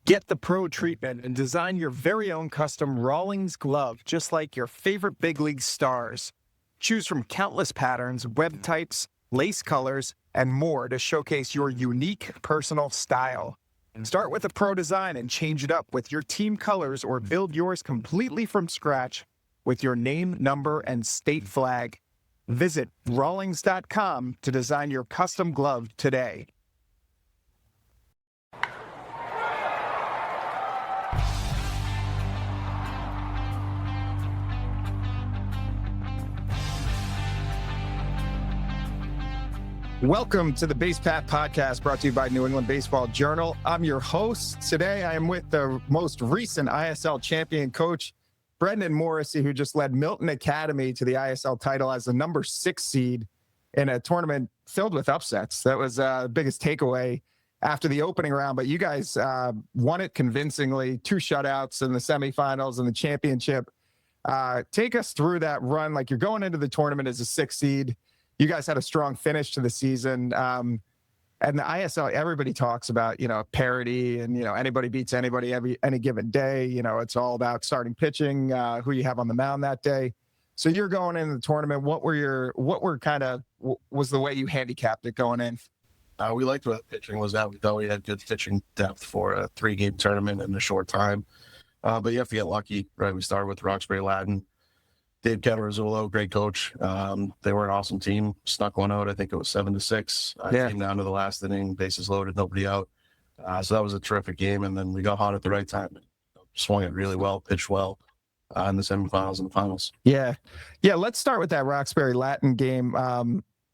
Get the pro treatment and design your very own custom Rawlings glove, just like your favorite big league stars. Choose from countless patterns, web types, lace colors, and more to showcase your unique personal style. Start with a pro design and change it up with your team colors, or build yours completely from scratch with your name, number, and state flag. Visit Rawlings.com to design your custom glove today. Welcome to the Base Path Podcast, brought to you by New England Baseball Journal. I'm your host. Today, I am with the most recent ISL champion coach, Brendan Morrissey, who just led Milton Academy to the ISL title as the number 6 seed in a tournament filled with upsets. That was the biggest takeaway after the opening round, but you guys won it convincingly, 2 shutouts in the semifinals and the championship. Take us through that run. Like, you're going into the tournament as a 6 seed. You guys had a strong finish to the season. And the ISL, everybody talks about, parity and, anybody beats anybody any given day. It's all about starting pitching, who you have on the mound that day. So you're going into the tournament. What was the way you handicapped it going in? We liked what pitching was at. We thought we had good pitching depth for a 3-game tournament in a short time. But you have to get lucky, right? We started with Roxbury Latin. Dave Ketterazzulo, great coach. They were an awesome team. Snuck one out. I think it was 7-6. Came down to the last inning, bases loaded, nobody out. So that was a terrific game. And then we got hot at the right time. Swung it really well, pitched well in the semifinals and the finals. Yeah. Let's start with that Roxbury Latin game.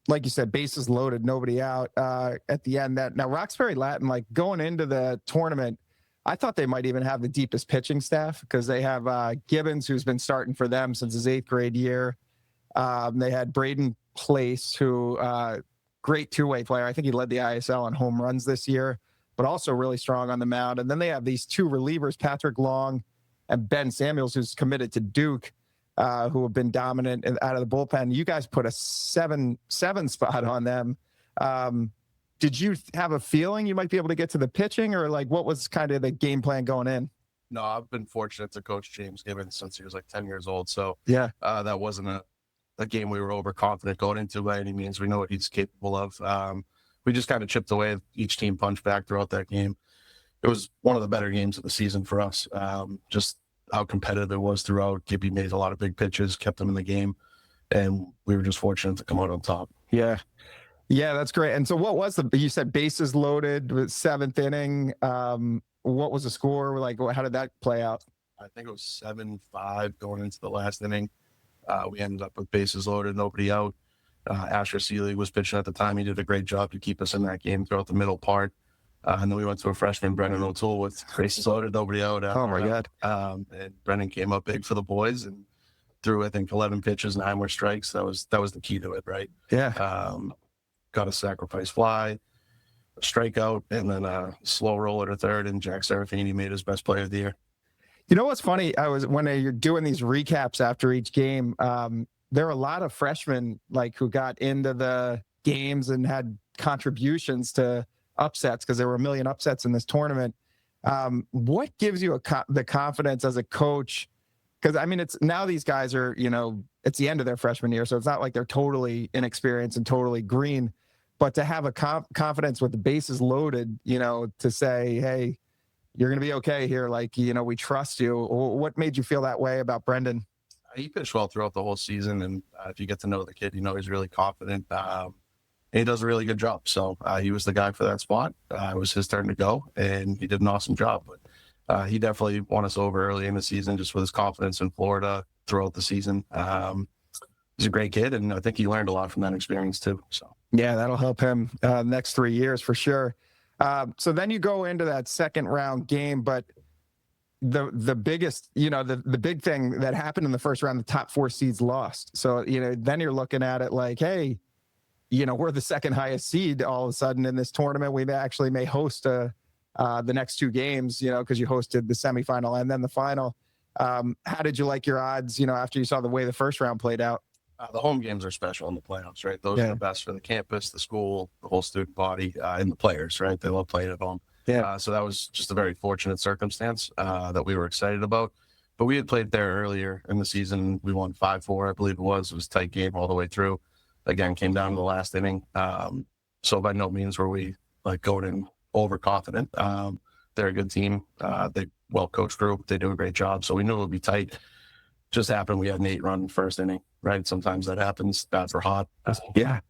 Like you said, bases loaded, nobody out at the end. Now Roxbury Latin, like, going into the tournament, I thought they might even have the deepest pitching staff, because they have Gibbons, who's been starting for them since his 8th grade year. They had Braden Place, who great two-way player. I think he led the ISL on home runs this year, but also really strong on the mound. And then they have these 2 relievers, Patrick Long and Ben Samuels, who's committed to Duke, who have been dominant out of the bullpen. You guys put a 7 spot on them. Did you have a feeling you might be able to get to the pitching, or what was kind of the game plan going in? No, I've been fortunate to coach James Gibbons since he was 10 years old. So that wasn't a game we were overconfident going into by any means. We know what he's capable of. We just kind of chipped away. Each team punched back throughout that game. It was one of the better games of the season for us. Just how competitive it was throughout. Gibby made a lot of big pitches, kept them in the game, and we were just fortunate to come out on top. Yeah, that's great. And so you said bases loaded with 7th inning. What was the score? How did that play out? I think it was 7-5 going into the last inning. We ended up with bases loaded, nobody out. Asher Seeley was pitching at the time. He did a great job to keep us in that game throughout the middle part. And then we went to a freshman, Brendan O'Toole, with bases loaded, nobody out. Oh my God. And Brendan came up big for the boys and threw, I think, 11 pitches, 9 were strikes. That was the key to it, right? Yeah. Got a sacrifice fly, a strikeout, and then a slow roller to third, and Jack Serafini made his best player of the year. You know what's funny? When you're doing these recaps after each game, there are a lot of freshmen who got into the games and had contributions to upsets, because there were a million upsets in this tournament. What gives you the confidence as a coach? Because it's now these guys are, it's the end of their freshman year, so it's not like they're totally inexperienced and totally green, but to have a confidence with the bases loaded, to say, hey, you're going to be okay here. We trust you. What made you feel that way about Brendan? He pitched well throughout the whole season. And if you get to know the kid, he's really confident. He does a really good job. So he was the guy for that spot. It was his turn to go, and he did an awesome job. But he definitely won us over early in the season just with his confidence in Florida throughout the season. He's a great kid, and I think he learned a lot from that experience too. So yeah, that'll help him next 3 years for sure. So then you go into that second round game, but the biggest, the big thing that happened in the first round, the top 4 seeds lost. So, then you're looking at it like, hey, we're the second highest seed all of a sudden in this tournament. We may host the next 2 games, because you hosted the semifinal and then the final. How did you like your odds, after you saw the way the first round played out? The home games are special in the playoffs, right? Those are the best for the campus, the school, the whole student body, and the players, right? They love playing at home. Yeah. So that was just a very fortunate circumstance that we were excited about. But we had played there earlier in the season. We won 5-4, I believe it was. It was a tight game all the way through. Again, came down to the last inning. So by no means were we like going in overconfident. They're a good team. They well-coached group. They do a great job. So we knew it would be tight. Just happened we had an 8-run first inning, right? Sometimes that happens. Bad for Hot. Yeah.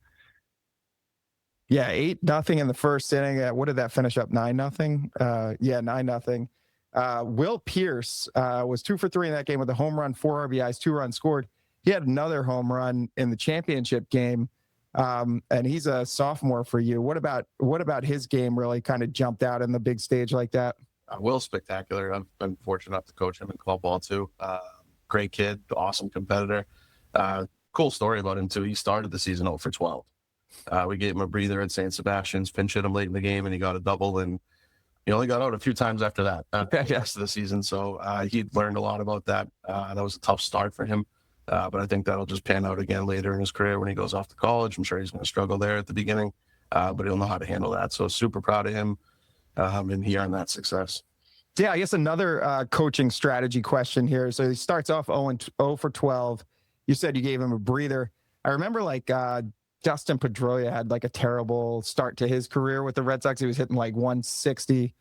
Yeah, 8-0 in the first inning. What did that finish up? 9-0. 9-0. Will Pierce was 2 for 3 in that game with a home run, 4 RBIs, 2 runs scored. He had another home run in the championship game, and he's a sophomore for you. What about his game really kind of jumped out in the big stage like that? Will's spectacular. I've been fortunate enough to coach him in club ball too. Great kid, awesome competitor. Cool story about him too. He started the season 0 for 12. We gave him a breather at St. Sebastian's, pinch hit him late in the game, and he got a double. And he only got out a few times after that, the rest of the season. So he learned a lot about that. That was a tough start for him. But I think that'll just pan out again later in his career when he goes off to college. I'm sure he's going to struggle there at the beginning, but he'll know how to handle that. So super proud of him, and he earned that success. Yeah, I guess another coaching strategy question here. So he starts off 0 for 12. You said you gave him a breather. I remember Dustin Pedroia had like a terrible start to his career with the Red Sox. He was hitting like 160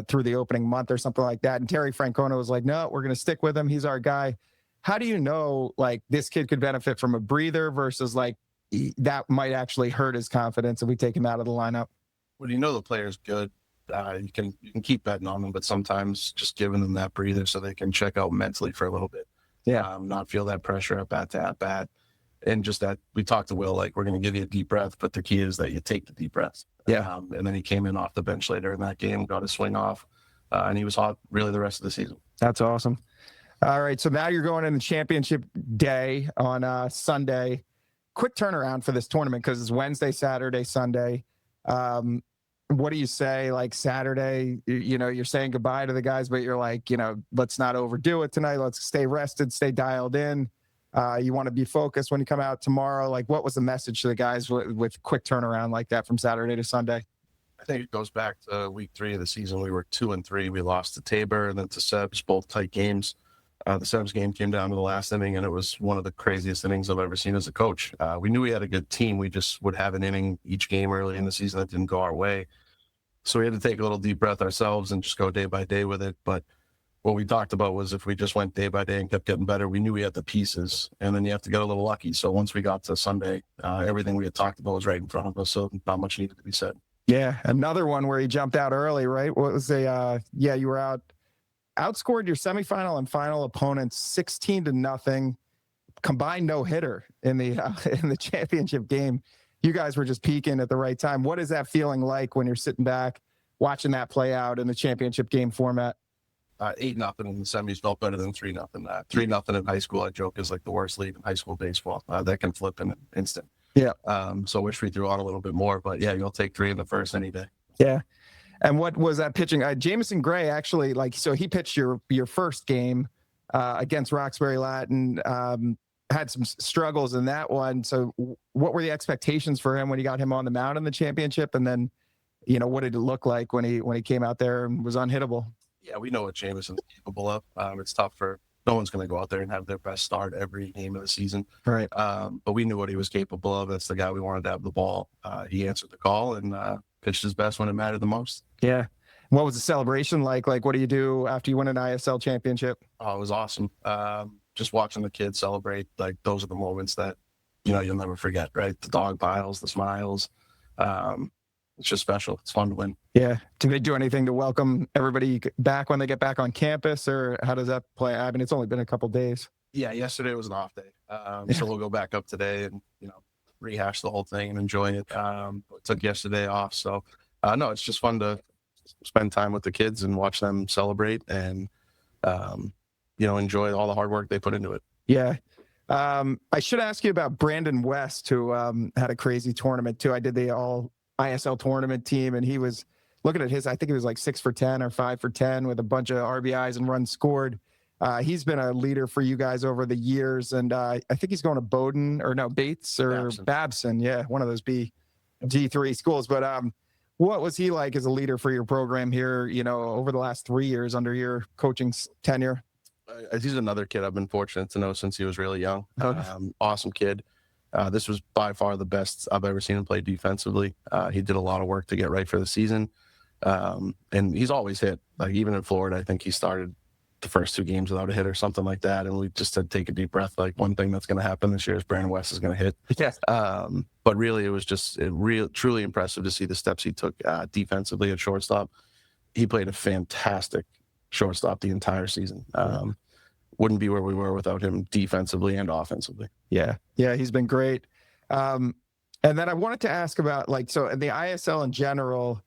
through the opening month or something like that. And Terry Francona was like, no, we're going to stick with him. He's our guy. How do you know like this kid could benefit from a breather versus like that might actually hurt his confidence if we take him out of the lineup? Well, you know the player's good. You can keep betting on them, but sometimes just giving them that breather so they can check out mentally for a little bit. Yeah. Not feel that pressure at bat to at bat. And just that we talked to Will, like, we're going to give you a deep breath, but the key is that you take the deep breath. Yeah. And then he came in off the bench later in that game, got a swing off, and he was hot really the rest of the season. That's awesome. All right. So now you're going in the championship day on Sunday. Quick turnaround for this tournament because it's Wednesday, Saturday, Sunday. What do you say? Like Saturday, you're saying goodbye to the guys, but you're like, let's not overdo it tonight. Let's stay rested, stay dialed in. You want to be focused when you come out tomorrow. Like, what was the message to the guys with quick turnaround like that from Saturday to Sunday? I think it goes back to week 3 of the season. We were 2-3. We lost to Tabor and then to Sebs, both tight games. The Sebs game came down to the last inning, and it was one of the craziest innings I've ever seen as a coach. We knew we had a good team. We just would have an inning each game early in the season that didn't go our way. So we had to take a little deep breath ourselves and just go day by day with it. But what we talked about was if we just went day by day and kept getting better, we knew we had the pieces, and then you have to get a little lucky. So once we got to Sunday, everything we had talked about was right in front of us, so not much needed to be said. Yeah, another one where he jumped out early, right? What was you were outscored your semifinal and final opponents 16-0, combined no hitter in the championship game. You guys were just peaking at the right time. What is that feeling like when you're sitting back watching that play out in the championship game format? 8-0 in the semis felt better than 3-0. 3-0 in high school, I joke, is like the worst lead in high school baseball. That can flip in an instant. Yeah. So wish we threw on a little bit more, but yeah, you'll take 3 in the first any day. Yeah. And what was that pitching? Jameson Gray actually, so he pitched your first game against Roxbury Latin, had some struggles in that one. So what were the expectations for him when you got him on the mound in the championship? And then, what did it look like when he came out there and was unhittable? Yeah, we know what Jameson's capable of. It's tough for no one's going to go out there and have their best start every game of the season. Right. But we knew what he was capable of. That's the guy we wanted to have the ball. He answered the call and pitched his best when it mattered the most. Yeah. What was the celebration like? Like, what do you do after you win an ISL championship? Oh, it was awesome. Just watching the kids celebrate, like, those are the moments that, you'll never forget, right? The dog piles, the smiles. It's just special. It's fun to win. Yeah. Do they do anything to welcome everybody back when they get back on campus, or how does that play? I mean, it's only been a couple of days. Yeah, yesterday was an off day. So we'll go back up today and, rehash the whole thing and enjoy it. Took yesterday off. So, no, it's just fun to spend time with the kids and watch them celebrate and, enjoy all the hard work they put into it. Yeah. I should ask you about Brandon West, who had a crazy tournament too. I did the all ISL tournament team, and he was looking at I think he was like 6 for 10 or 5 for 10 with a bunch of RBIs and runs scored. He's been a leader for you guys over the years, and I think he's going to Bates or Babson. Yeah, one of those D3 schools. But What was he like as a leader for your program here, over the last 3 years under your coaching tenure? He's another kid I've been fortunate to know since he was really young. Okay. Awesome kid. This was by far the best I've ever seen him play defensively. He did a lot of work to get right for the season. And he's always hit. Like, even in Florida, I think he started the first 2 games without a hit or something like that. And we just said, take a deep breath. Like, one thing that's going to happen this year is Brandon West is going to hit. Yes. But really, it was just truly impressive to see the steps he took defensively at shortstop. He played a fantastic shortstop the entire season. Wouldn't be where we were without him defensively and offensively. Yeah, he's been great. And then I wanted to ask about, so in the ISL in general,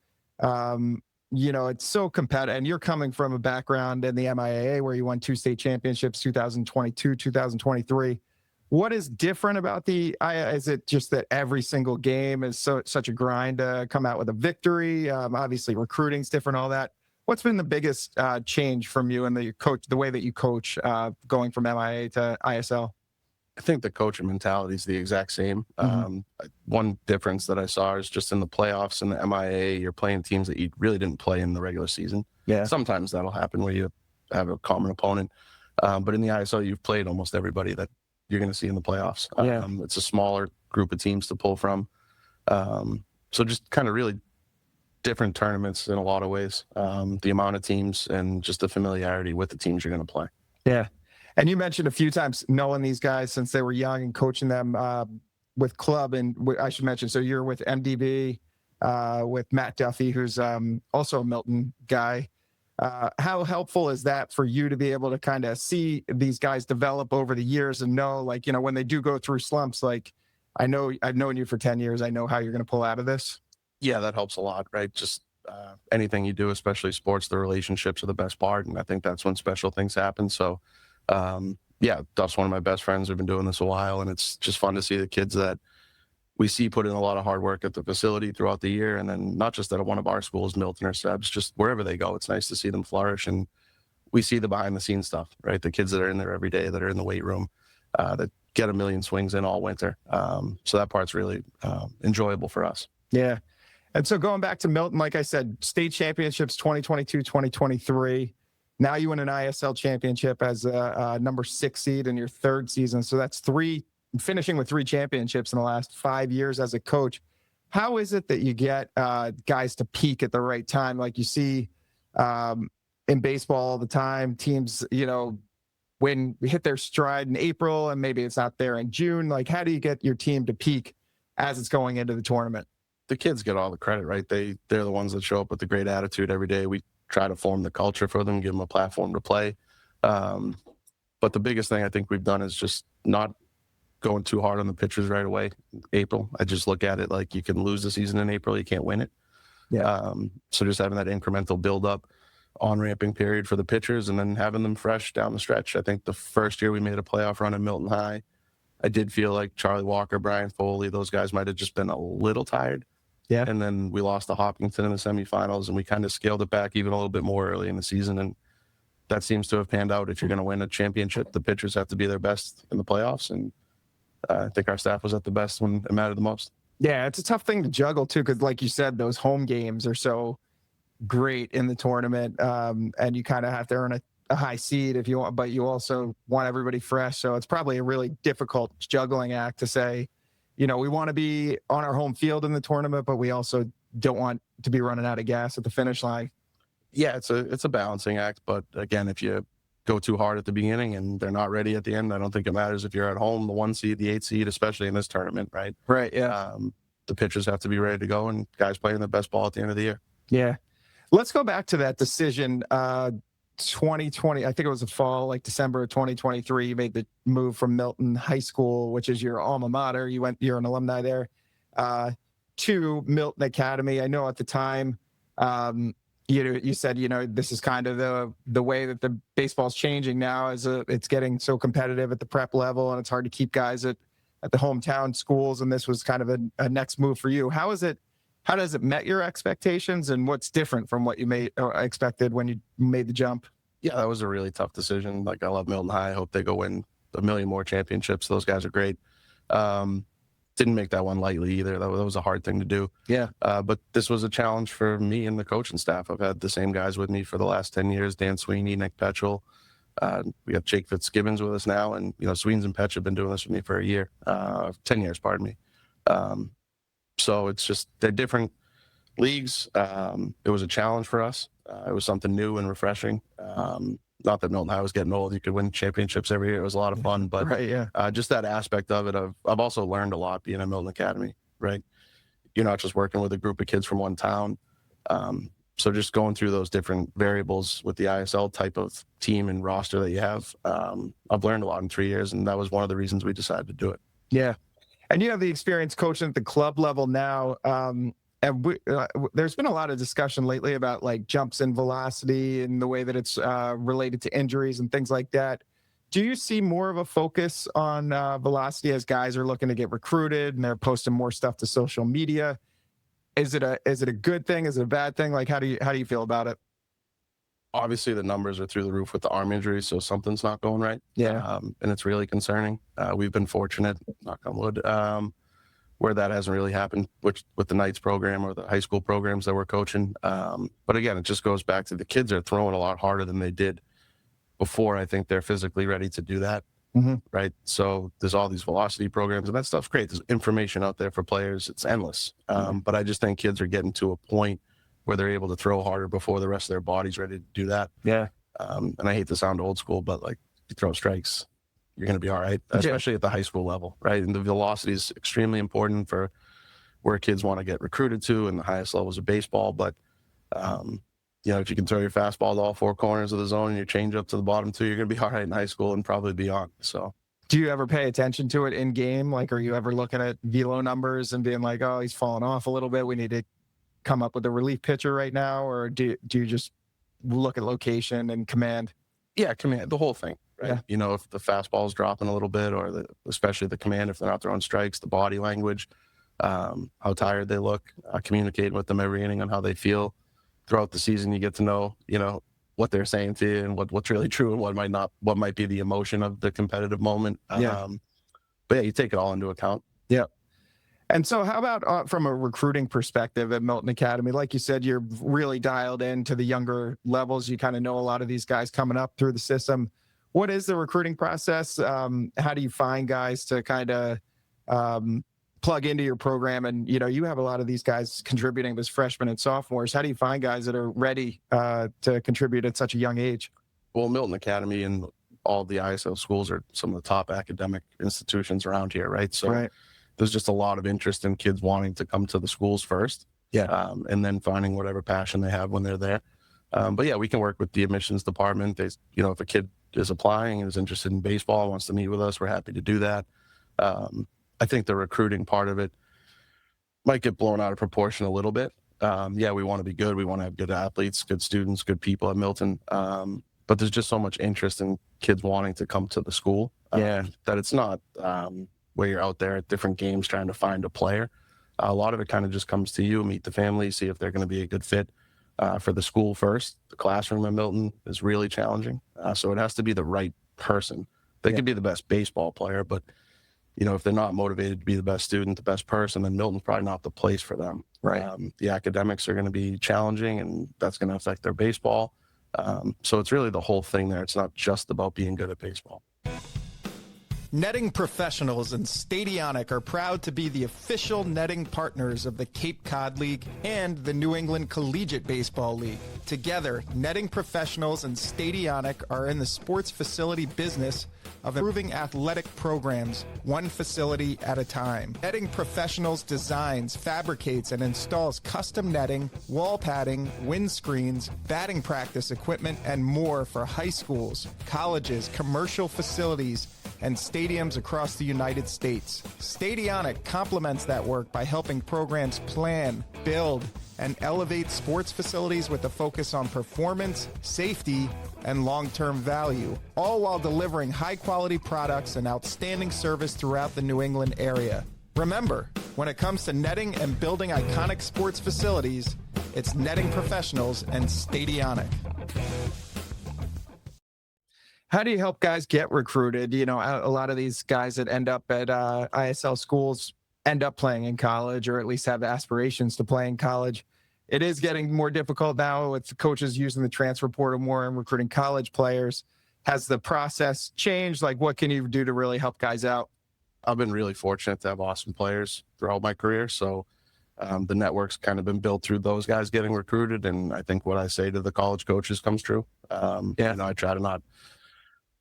it's so competitive, and you're coming from a background in the MIAA where you won 2 state championships, 2022, 2023. What is different about is it just that every single game is such a grind to come out with a victory? Obviously recruiting's different, all that. What's been the biggest change from you and the way that you coach, going from MIAA to ISL? I think the coaching mentality is the exact same. One difference that I saw is just in the playoffs in the MIAA, you're playing teams that you really didn't play in the regular season. Yeah. Sometimes that'll happen where you have a common opponent. But in the ISL, you've played almost everybody that you're going to see in the playoffs. It's a smaller group of teams to pull from. So just kind of really different tournaments in a lot of ways. The amount of teams and just the familiarity with the teams you're going to play. Yeah. And you mentioned a few times knowing these guys since they were young and coaching them with club. And I should mention, so you're with MDB, with Matt Duffy, who's also a Milton guy. How helpful is that for you to be able to kind of see these guys develop over the years and know, when they do go through slumps, I've known you for 10 years. I know how you're going to pull out of this. Yeah, that helps a lot, right? Just anything you do, especially sports, the relationships are the best part. And I think that's when special things happen. So, Duff's one of my best friends. We've been doing this a while, and it's just fun to see the kids that we see put in a lot of hard work at the facility throughout the year. And then not just at one of our schools, Milton or Seb's, just wherever they go, it's nice to see them flourish. And we see the behind the scenes stuff, right? The kids that are in there every day, that are in the weight room, that get a million swings in all winter. So that part's really enjoyable for us. Yeah. And so going back to Milton, like I said, state championships 2022, 2023. Now you win an ISL championship as a number 6 seed in your 3rd season. So that's finishing with 3 championships in the last 5 years as a coach. How is it that you get guys to peak at the right time? Like you see in baseball all the time, teams, when we hit their stride in April and maybe it's not there in June. How do you get your team to peak as it's going into the tournament? The kids get all the credit, right? They're the ones that show up with a great attitude every day. We try to form the culture for them, give them a platform to play. But the biggest thing I think we've done is just not going too hard on the pitchers right away. April, I just look at it like you can lose the season in April, you can't win it. Yeah. So just having that incremental build-up, on-ramping period for the pitchers, and then having them fresh down the stretch. I think the first year we made a playoff run in Milton High, I did feel like Charlie Walker, Brian Foley, those guys might have just been a little tired. Yeah. And then we lost to Hopkinton in the semifinals, and we kind of scaled it back even a little bit more early in the season. And that seems to have panned out. If you're going to win a championship, the pitchers have to be their best in the playoffs. And I think our staff was at the best when it mattered the most. Yeah, it's a tough thing to juggle too, because like you said, those home games are so great in the tournament, and you kind of have to earn a high seed if you want, but you also want everybody fresh. So it's probably a really difficult juggling act to say, we want to be on our home field in the tournament, but we also don't want to be running out of gas at the finish line. Yeah, it's a balancing act. But again, if you go too hard at the beginning and they're not ready at the end, I don't think it matters if you're at home, the 1 seed, the 8 seed, especially in this tournament, right? Right, yeah. The pitchers have to be ready to go, and guys playing their best ball at the end of the year. Yeah. Let's go back to that decision. 2020, I think it was the fall, like December of 2023, you made the move from Milton High School, which is your alma mater. You're an alumni there, to Milton Academy. I know at the time, you said, this is kind of the way that the baseball's changing now, as it's getting so competitive at the prep level, and it's hard to keep guys at the hometown schools. And this was kind of a next move for you. How does it met your expectations, and what's different from what you expected when you made the jump? Yeah, that was a really tough decision. Like, I love Milton High. I hope they go win a million more championships. Those guys are great. To didn't make that one lightly either. That was a hard thing to do. Yeah. But this was a challenge for me and the coaching staff. I've had the same guys with me for the last 10 years, Dan Sweeney, Nick Petchel. We have Jake Fitzgibbons with us now. And, Sweens and Petch have been doing this with me for 10 years, pardon me. So it's just, they're different leagues. It was a challenge for us. It was something new and refreshing. Not that Milton High was getting old. You could win championships every year. It was a lot of fun, but Right, yeah. just that aspect of it. I've also learned a lot being at Milton Academy, right? You're not just working with a group of kids from one town. So just going through those different variables with the ISL type of team and roster that you have, I've learned a lot in 3 years, and that was one of the reasons we decided to do it. Yeah. And you have the experience coaching at the club level now. And there's been a lot of discussion lately about like jumps in velocity and the way that it's related to injuries and things like that. Do you see more of a focus on velocity as guys are looking to get recruited and they're posting more stuff to social media? Is it a good thing? Is it a bad thing? Like, how do you feel about it? Obviously, the numbers are through the roof with the arm injuries, so something's not going right. Yeah. And it's really concerning. We've been fortunate, knock on wood, where that hasn't really happened with the Knights program or the high school programs that we're coaching. But again, it just goes back to the kids are throwing a lot harder than they did before. I think they're physically ready to do that. Mm-hmm. Right. So there's all these velocity programs and that stuff's great. There's information out there for players. It's endless. But I just think kids are getting to a point where they're able to throw harder before the rest of their body's ready to do that. Yeah. And I hate to sound old school, but like you throw strikes, you're going to be all right, especially at the high school level. Right. And the velocity is extremely important for where kids want to get recruited to and the highest levels of baseball. But, if you can throw your fastball to all four corners of the zone and your change up to the bottom two, you're going to be all right in high school and probably beyond. So, do you ever pay attention to it in game? Like, are you ever looking at velo numbers and being like, oh, he's falling off a little bit, we need to come up with a relief pitcher right now? Or do you just look at location and command? Yeah, command, the whole thing, right? Yeah. If the fastball is dropping a little bit or especially the command, if they're not throwing strikes, the body language, how tired they look, communicating with them every inning on how they feel. Throughout the season, you get to know, what they're saying to you and what's really true and what might be the emotion of the competitive moment. But yeah, you take it all into account. Yeah. And so how about from a recruiting perspective at Milton Academy? Like you said, you're really dialed into the younger levels. You kind of know a lot of these guys coming up through the system. What is the recruiting process? How do you find guys to kind of plug into your program? And, you have a lot of these guys contributing as freshmen and sophomores. How do you find guys that are ready to contribute at such a young age? Well, Milton Academy and all the ISL schools are some of the top academic institutions around here, right? So there's just a lot of interest in kids wanting to come to the schools first. Yeah. And then finding whatever passion they have when they're there. But yeah, we can work with the admissions department. If a kid is applying and is interested in baseball, wants to meet with us, we're happy to do that. I think the recruiting part of it might get blown out of proportion a little bit. We want to be good. We want to have good athletes, good students, good people at Milton. But there's just so much interest in kids wanting to come to the school that it's not where you're out there at different games trying to find a player. A lot of it kind of just comes to you, meet the family, see if they're going to be a good fit for the school first. The classroom at Milton is really challenging. So it has to be the right person. They could be the best baseball player, but if they're not motivated to be the best student, the best person, then Milton's probably not the place for them. Right. The academics are going to be challenging, and that's going to affect their baseball. So it's really the whole thing there. It's not just about being good at baseball. Netting Professionals and Stadionic are proud to be the official netting partners of the Cape Cod League and the New England Collegiate Baseball League. Together, Netting Professionals and Stadionic are in the sports facility business of improving athletic programs, one facility at a time. Netting Professionals designs, fabricates, and installs custom netting, wall padding, windscreens, batting practice equipment, and more for high schools, colleges, commercial facilities, and stadiums across the United States. Stadionic complements that work by helping programs plan, build, and elevate sports facilities with a focus on performance, safety, and long-term value, all while delivering high-quality products and outstanding service throughout the New England area. Remember, when it comes to netting and building iconic sports facilities, it's Netting Professionals and Stadionic. How do you help guys get recruited? A lot of these guys that end up at ISL schools end up playing in college, or at least have aspirations to play in college. It is getting more difficult now with coaches using the transfer portal more and recruiting college players. Has the process changed? Like, what can you do to really help guys out? I've been really fortunate to have awesome players throughout my career. So the network's kind of been built through those guys getting recruited. And I think what I say to the college coaches comes true. I try to not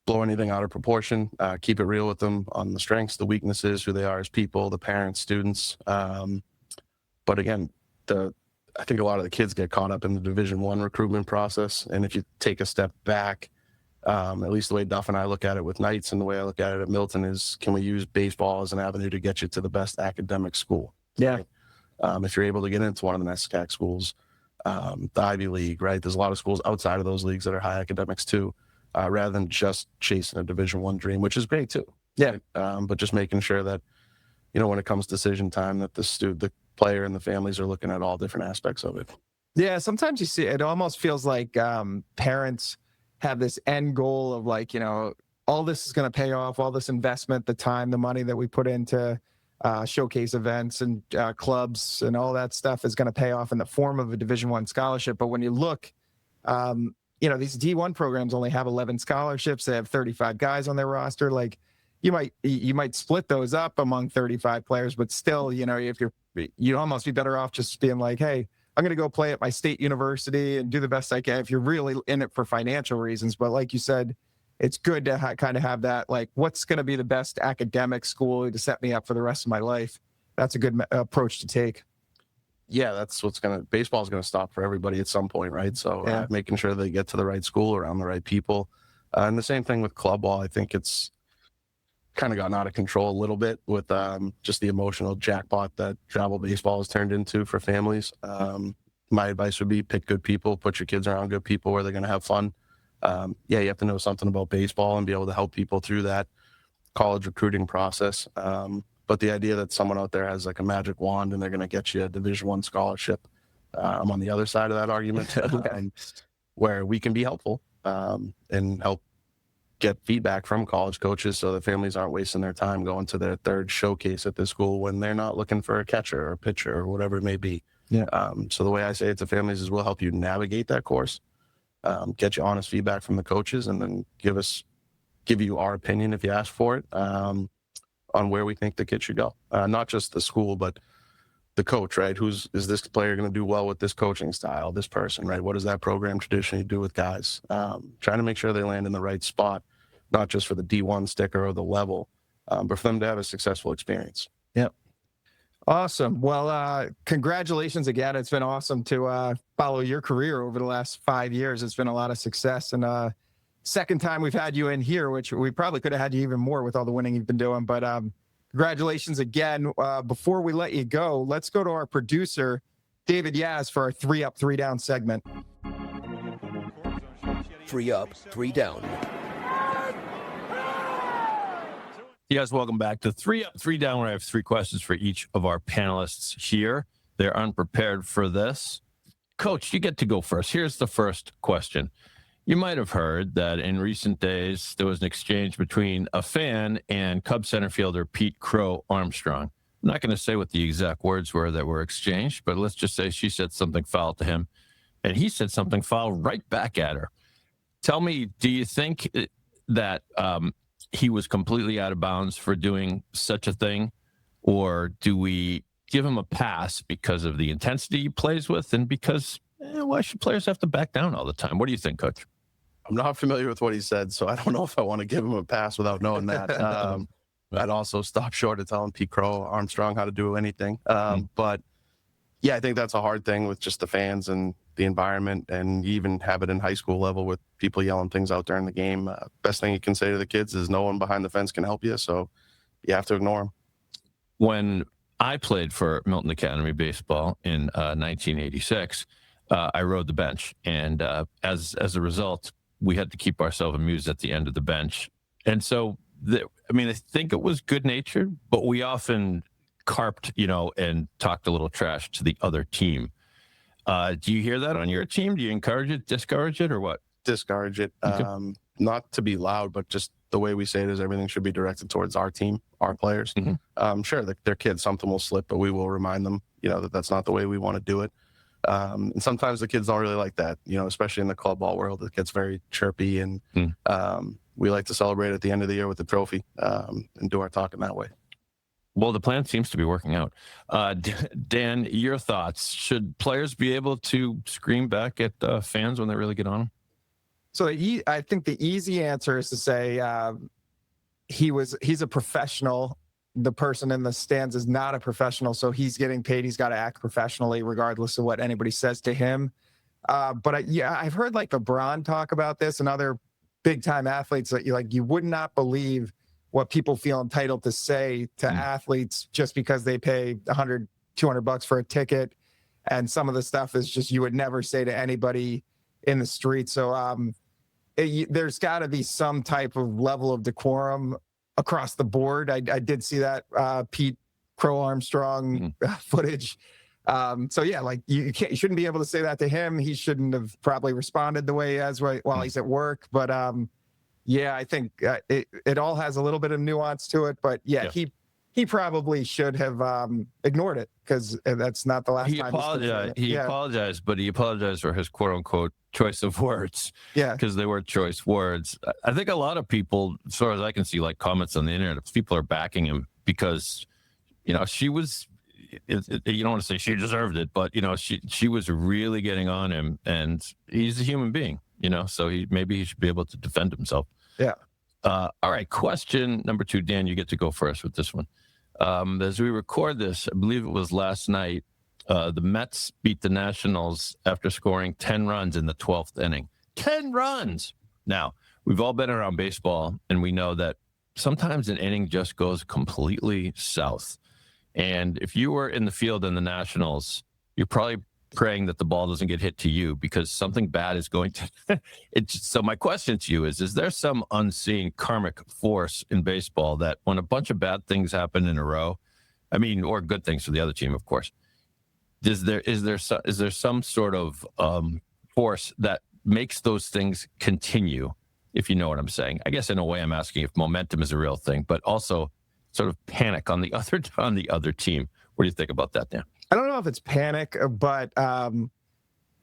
blow anything out of proportion, keep it real with them on the strengths, the weaknesses, who they are as people, the parents, students. But again, I think a lot of the kids get caught up in the Division I recruitment process. And if you take a step back, at least the way Duff and I look at it with Knights and the way I look at it at Milton is, can we use baseball as an avenue to get you to the best academic school? Yeah. Right? If you're able to get into one of the NESCAC schools, the Ivy League, right? There's a lot of schools outside of those leagues that are high academics too, rather than just chasing a Division I dream, which is great too. Yeah. But just making sure that, when it comes decision time, that the player and the families are looking at all different aspects of it. Yeah. Sometimes you see, it almost feels like parents have this end goal of like, all this is going to pay off, all this investment, the time, the money that we put into showcase events and clubs and all that stuff is going to pay off in the form of a Division I scholarship. But when you look, these D1 programs only have 11 scholarships. They have 35 guys on their roster. Like, you might split those up among 35 players, but still, if you'd almost be better off just being like, hey, I'm going to go play at my state university and do the best I can if you're really in it for financial reasons. But like you said, it's good to kind of have that, like, what's going to be the best academic school to set me up for the rest of my life? That's a good approach to take. Yeah, that's baseball is going to stop for everybody at some point, right? So making sure they get to the right school around the right people. And the same thing with club ball. I think it's kind of gotten out of control a little bit with just the emotional jackpot that travel baseball has turned into for families. My advice would be pick good people, put your kids around good people where they're going to have fun. You have to know something about baseball and be able to help people through that college recruiting process. But the idea that someone out there has like a magic wand and they're going to get you a Division I scholarship, I'm on the other side of that argument, where we can be helpful and help get feedback from college coaches so the families aren't wasting their time going to their third showcase at the school when they're not looking for a catcher or a pitcher or whatever it may be. Yeah. So the way I say it to families is we'll help you navigate that course, get you honest feedback from the coaches, and then give you our opinion if you ask for it on where we think the kid should go. Not just the school, but the coach, right? Is this player going to do well with this coaching style, this person, right? What does that program traditionally do with guys? Trying to make sure they land in the right spot, not just for the D1 sticker or the level, but for them to have a successful experience. Yep. Awesome. Well, congratulations again. It's been awesome to follow your career over the last 5 years. It's been a lot of success. And second time we've had you in here, which we probably could have had you even more with all the winning you've been doing. But congratulations again. Before we let you go, let's go to our producer, David Yaz, for our 3 Up, 3 Down segment. 3 Up, 3 Down. You guys, welcome back to 3 Up, 3 Down, where I have 3 questions for each of our panelists here. They're unprepared for this. Coach, you get to go first. Here's the first question. You might have heard that in recent days, there was an exchange between a fan and Cubs center fielder Pete Crow Armstrong. I'm not going to say what the exact words were that were exchanged, but let's just say she said something foul to him, and he said something foul right back at her. Tell me, do you think that he was completely out of bounds for doing such a thing, or do we give him a pass because of the intensity he plays with and because why should players have to back down all the time? What do you think, Coach? I'm not familiar with what he said, so I don't know if I want to give him a pass without knowing that. I'd also stop short of telling Pete Crow Armstrong how to do anything. But yeah, I think that's a hard thing with just the fans and the environment, and you even have it in high school level with people yelling things out during the game. Best thing you can say to the kids is no one behind the fence can help you, so you have to ignore them. When I played for Milton Academy baseball in 1986, I rode the bench, and as a result, we had to keep ourselves amused at the end of the bench. And so, I think it was good-natured, but we often carped, and talked a little trash to the other team. Do you hear that on your team? Do you encourage it, discourage it, or what? Discourage it. Okay. Not to be loud, but just the way we say it is everything should be directed towards our team, our players. Sure, their kids, something will slip, but we will remind them, that that's not the way we want to do it. And sometimes the kids don't really like that, especially in the club ball world. It gets very chirpy, and we like to celebrate at the end of the year with the trophy and do our talking that way. Well, the plan seems to be working out. Dan, your thoughts? Should players be able to scream back at fans when they really get on them? So I think the easy answer is to say he's a professional. The person in the stands is not a professional, so he's getting paid. He's got to act professionally regardless of what anybody says to him. But I've heard like LeBron talk about this and other big-time athletes that you would not believe what people feel entitled to say to athletes just because they pay $100, $200 for a ticket. And some of the stuff is just you would never say to anybody in the street. So there's got to be some type of level of decorum across the board. I did see that Pete Crow Armstrong footage. So yeah, like you shouldn't be able to say that to him. He shouldn't have probably responded the way he has while he's at work. But yeah, I think it all has a little bit of nuance to it. But yeah. He probably should have ignored it because that's not the last time. He apologized, but he apologized for his quote unquote choice of words. Yeah, because they were choice words. I think a lot of people, as far as I can see, like comments on the internet, people are backing him because, she was. You don't want to say she deserved it, but she was really getting on him, and he's a human being, so maybe he should be able to defend himself. Yeah. All right. Question number 2, Dan, you get to go first with this one. As we record this, I believe it was last night, the Mets beat the Nationals after scoring 10 runs in the 12th inning. 10 runs! Now, we've all been around baseball, and we know that sometimes an inning just goes completely south. And if you were in the field in the Nationals, you're probably praying that the ball doesn't get hit to you because something bad is going to. So my question to you is there some unseen karmic force in baseball that when a bunch of bad things happen in a row, or good things for the other team, of course, is there some sort of force that makes those things continue, if you know what I'm saying? I guess in a way I'm asking if momentum is a real thing, but also sort of panic on the other team. What do you think about that, Dan? I don't know if it's panic, but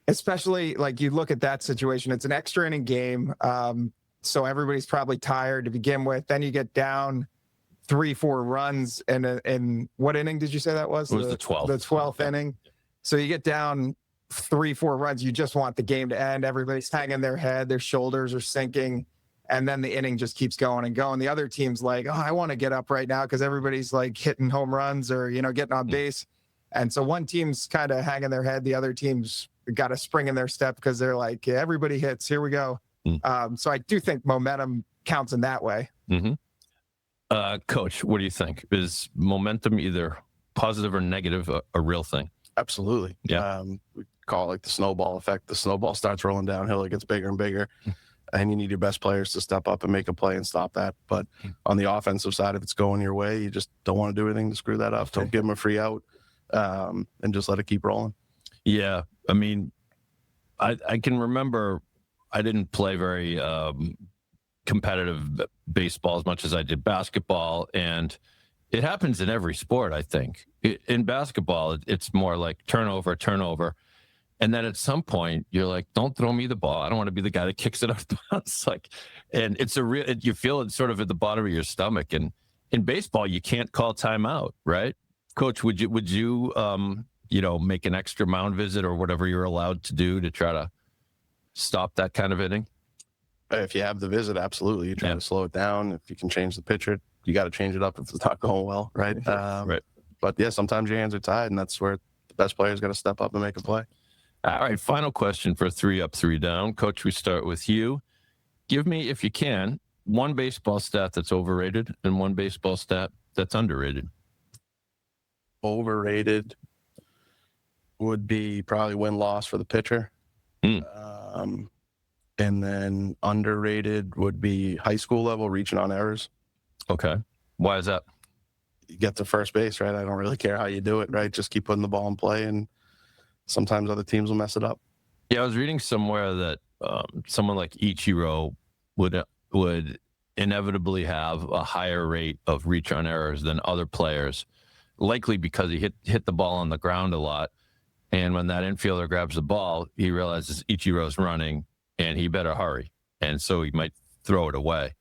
especially like you look at that situation, it's an extra inning game. So everybody's probably tired to begin with. Then you get down 3-4 runs. And what inning did you say that was? It was the 12th. The 12th inning. So you get down 3-4 runs. You just want the game to end. Everybody's hanging their head. Their shoulders are sinking. And then the inning just keeps going and going. The other team's like, oh, I want to get up right now because everybody's like hitting home runs or, getting on base. And so one team's kind of hanging their head. The other team's got a spring in their step because they're like, everybody hits. Here we go. So I do think momentum counts in that way. Coach, what do you think? Is momentum either positive or negative a real thing? Absolutely. Yeah. We call it like the snowball effect. The snowball starts rolling downhill. It gets bigger and bigger. And you need your best players to step up and make a play and stop that. But on the offensive side, if it's going your way, you just don't want to do anything to screw that up. Don't give them a free out and just let it keep rolling. Yeah. I can remember I didn't play very competitive baseball as much as I did basketball. And it happens in every sport, I think. In basketball, it's more like turnover. And then at some point, you're like, don't throw me the ball. I don't want to be the guy that kicks it off the bounce. And it's you feel it sort of at the bottom of your stomach. And in baseball, you can't call timeout, right? Coach, would you make an extra mound visit or whatever you're allowed to do to try to stop that kind of inning? If you have the visit, absolutely. You try to slow it down. If you can change the pitcher, you got to change it up if it's not going well, right? Right. But yeah, sometimes your hands are tied, and that's where the best players got to step up and make a play. All right, final question for 3 up, 3 down. Coach, we start with you. Give me, if you can, one baseball stat that's overrated and one baseball stat that's underrated. Overrated would be probably win-loss for the pitcher. And then underrated would be high school level reaching on errors. Okay. Why is that? You get to first base, right? I don't really care how you do it, right? Just keep putting the ball in play, and sometimes other teams will mess it up. Yeah, I was reading somewhere that someone like Ichiro would inevitably have a higher rate of reach on errors than other players, likely because he hit the ball on the ground a lot. And when that infielder grabs the ball, he realizes Ichiro's running and he better hurry. And so he might throw it away.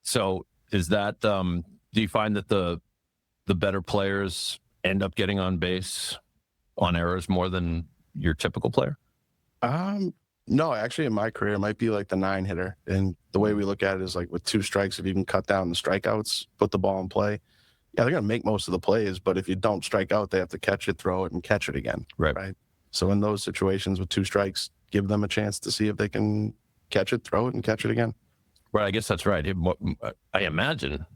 So is that, do you find that the better players end up getting on base on errors more than your typical player? No, actually in my career, it might be like the 9 hitter. And the way we look at it is like with 2 strikes, if you can cut down the strikeouts, put the ball in play. Yeah, they're going to make most of the plays, but if you don't strike out, they have to catch it, throw it, and catch it again. Right. So in those situations with 2 strikes, give them a chance to see if they can catch it, throw it, and catch it again. Right. I guess that's right. I imagine,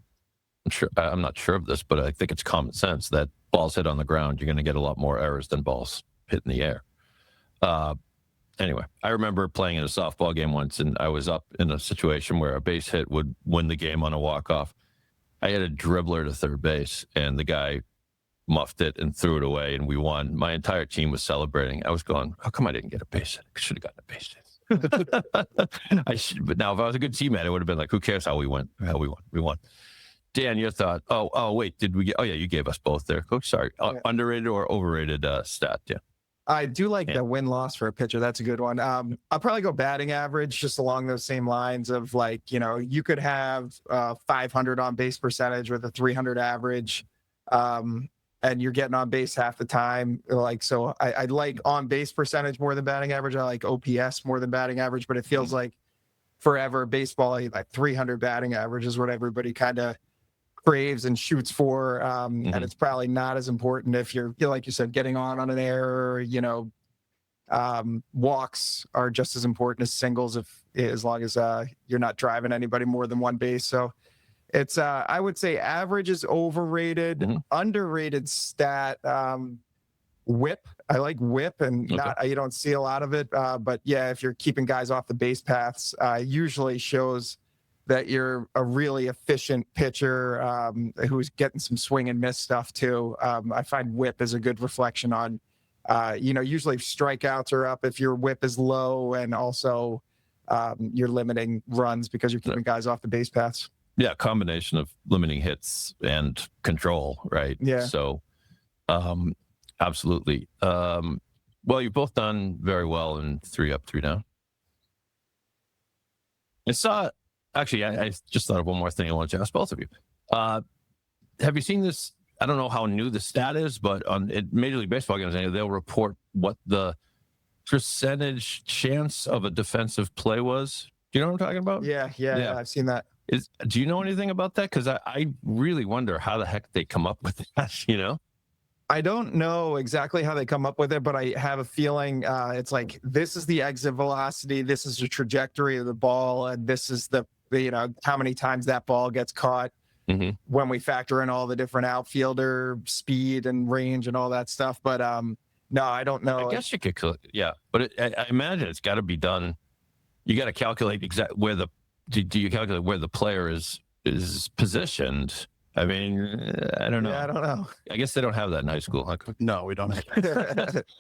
I'm not sure of this, but I think it's common sense that balls hit on the ground, you're going to get a lot more errors than balls hit in the air. Anyway, I remember playing in a softball game once, and I was up in a situation where a base hit would win the game on a walk-off. I had a dribbler to third base, and the guy muffed it and threw it away, and we won. My entire team was celebrating. I was going, how come I didn't get a base hit? I should have gotten a base hit. But now, if I was a good teammate, I would have been like, who cares how we went? We won. Dan, your thought. Oh, wait, did we get? Oh, yeah, you gave us both there, Coach. Sorry. Underrated or overrated stat? Yeah. I do like the win-loss for a pitcher. That's a good one. I'll probably go batting average, just along those same lines of like, you could have 500 on base percentage with a 300 average, and you're getting on base half the time. Like, so I like on base percentage more than batting average. I like OPS more than batting average, but it feels like forever baseball, like 300 batting average is what everybody kind of craves and shoots for, and it's probably not as important if you're, like you said, getting on an error. Walks are just as important as singles, as long as you're not driving anybody more than one base. So it's I would say average is overrated. Underrated stat, whip. I like whip, and you don't see a lot of it, but yeah, if you're keeping guys off the base paths, usually shows that you're a really efficient pitcher who's getting some swing and miss stuff too. I find whip is a good reflection on, usually strikeouts are up if your whip is low, and also you're limiting runs because you're keeping guys off the base paths. Yeah, combination of limiting hits and control, right? Yeah. So, absolutely. Well, you've both done very well in 3 up, 3 down. Actually, I just thought of one more thing I wanted to ask both of you. Have you seen this? I don't know how new the stat is, but on Major League Baseball games, they'll report what the percentage chance of a defensive play was. Do you know what I'm talking about? Yeah, I've seen that. Do you know anything about that? Because I really wonder how the heck they come up with that, I don't know exactly how they come up with it, but I have a feeling it's like, this is the exit velocity, this is the trajectory of the ball, and this is the how many times that ball gets caught when we factor in all the different outfielder speed and range and all that stuff. But no, I don't know. I guess you could, but I imagine it's got to be done. You got to calculate where do you calculate where the player is positioned? I mean, I don't know. Yeah, I don't know. I guess they don't have that in high school. Huh? No, we don't.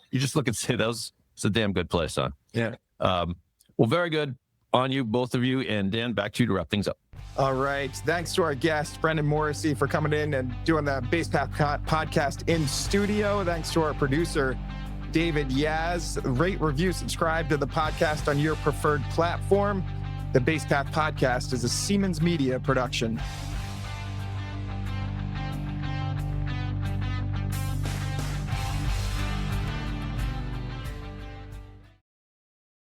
You just look and say, it's a damn good play, son. Yeah. Well, very good on you, both of you. And Dan, back to you to wrap things up. All right. Thanks to our guest, Brendan Morrissey, for coming in and doing the Base Path podcast in studio. Thanks to our producer, David Yaz. Rate, review, subscribe to the podcast on your preferred platform. The Base Path podcast is a Siemens Media production.